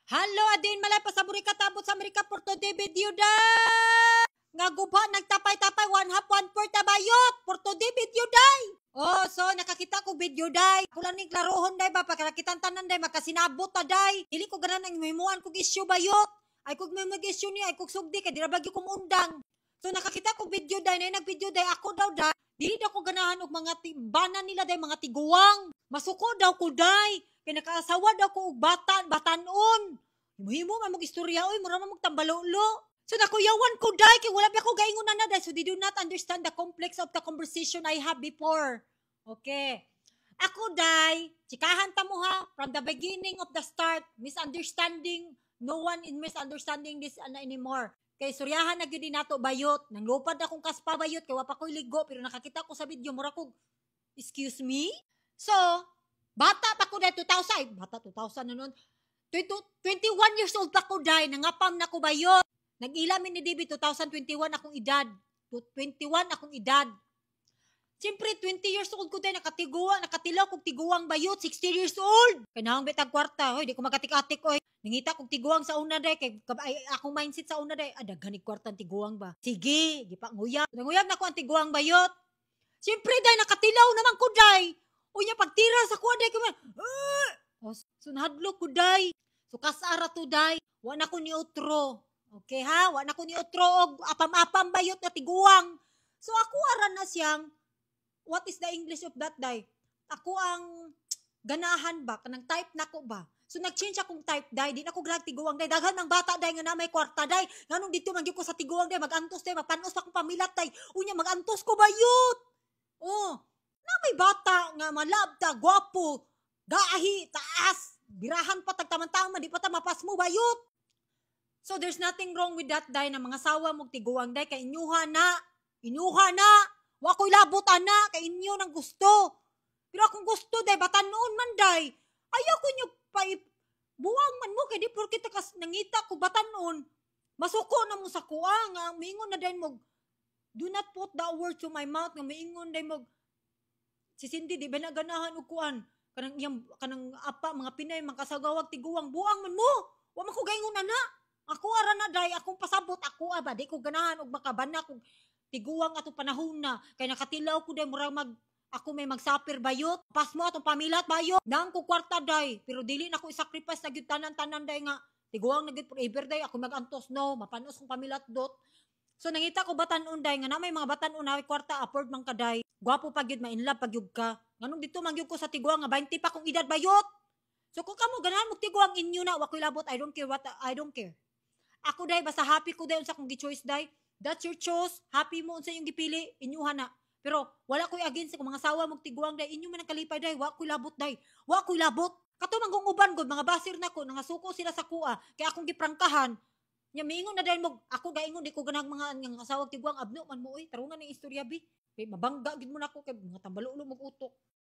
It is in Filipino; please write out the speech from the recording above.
Halo, adin malay pasaburi katabot sa Amerika Porto de video da. Nga guba nagtapay-tapay one half one fourth na bayot. Porto de video day. Oh, so nakakita ko video day. Kulang ni klarohon day ba pagkakitan tanan day makasinabot ta day. Dili ko ganan ang mimuan kog issue bayot. Ay kog may mag-issue ni ay kog sugdi kay dira bagyo kong undang. So nakakita ko video day na nag-video day ako daw day. Dili daw ko ganahan og mga tibanan nila day mga tiguwang. Masuko daw ko day. Kay nakaasawa daw ko og batanon. Himo man mong istorya oy, mura man mong tambalolo. So nakuyawan ko day kay wala pa ko gaingon na day. So they do not understand the complex of the conversation I have before. Okay. Ako day, chikahan ta mo ha from the beginning of the start, misunderstanding, no one in misunderstanding this anymore. Kay suryahan na gyud nato bayot, nang lupad akong kaspa bayot kay wa pa koy ligo pero nakakita ko sa video mura ko. Excuse me? So, bata pa ko day 2000, bata 2000 na nun. 21 years old pa ko day, nangapam na ko bayot. Nag-ilamin ni DB 2021 akong edad. 21 akong edad. Siyempre, 20 years old ko day, nakatilaw kong tiguang bayot, 60 years old. Kaya nahang bitag kwarta, hoy, di ko magatik-atik, oy. Nangita kong tiguang sa una day, kay akong mindset sa una day, daghanig kwartang tiguang ba? Sige, di pa nguyab. Nanguyab na ko ang tiguang bayot. Siyempre, day, nakatilaw naman ko day. Unya, pagtira sa kuwa day, so nahadlok ko day. So kasara to day. Wa na ko ni utro. Okay ha? Wa na ko ni utro og apam-apam bayot na tiguang. So ako aran na siyang, what is the English of that day? Ako ang ganahan ba? Kanang type na ko ba? So nag-change akong type day. Di na ko grag tiguang day. Daghan ng bata day nga na may kwarta day. Nganong dito man ko sa tiguang day. Mag-antos day. Magpanos pa akong pamilat day. Unya mag-antos ko bayot. Oh. Na may bata nga malabta, gwapo, gaahi, taas. Birahan pa tagtamang-tama, di pa ta mapas mo bayot. So there's nothing wrong with that day na mga sawa mong tiguang day kay inyuha na. Wa ko'y labot ana kay inyo nang gusto. Pero akong gusto day batanon man day. Ayaw ko nyo buwang man mo kay di porke takas nangita ko batanon. Masuko na mo sa kuha nga mingon na day mo. Do not put the word to my mouth nga mingon day mo. Si Cindy di ba naganahan og kuan? Kanang apa mga Pinay makasagawag tiguang buang man mo. Wa man ko gaingon na. Ako ara na day akong pasabot ako ba di ko ganahan og makabana kog tiguang ato panahon na kay nakatilaw ko day murag ako may magsapir bayot. Pas mo atong pamilat bayot. Nang ko kwarta day pero dili na ko i-sacrifice na gyud tanan-tanan day nga tiguang na gyud forever day ako mag-antos no mapanos kong pamilat dot. So nangita ko batanon day nga na may mga batanon na kwarta afford man kaday. Gwapo pa gyud ma-inlove pa gyud ka. Nganong dito man gyud ko sa tiguang nga 20 pa kong edad bayot. So kung kamo ganahan mo tiguang inyo na wa koy labot I don't care what I don't care. Ako day basta happy ko day unsa kong gi-choice day. That's your choice. Happy mo unsa yung gipili inyuha na. Pero wala koy against kung mga sawa mong tiguang day inyo man ang kalipay day wa koy labot day. Wa koy labot. Kato man kung uban gud mga basir nako nangasuko sila sa kuha kay akong giprangkahan. Nya miingon na dahil mo ako gaingon di ko ganang mga asawag tiguang abno man mo oy tarungan ning istorya bi. Kay mabangga gid mo nako kay mga tambalulo mag utok.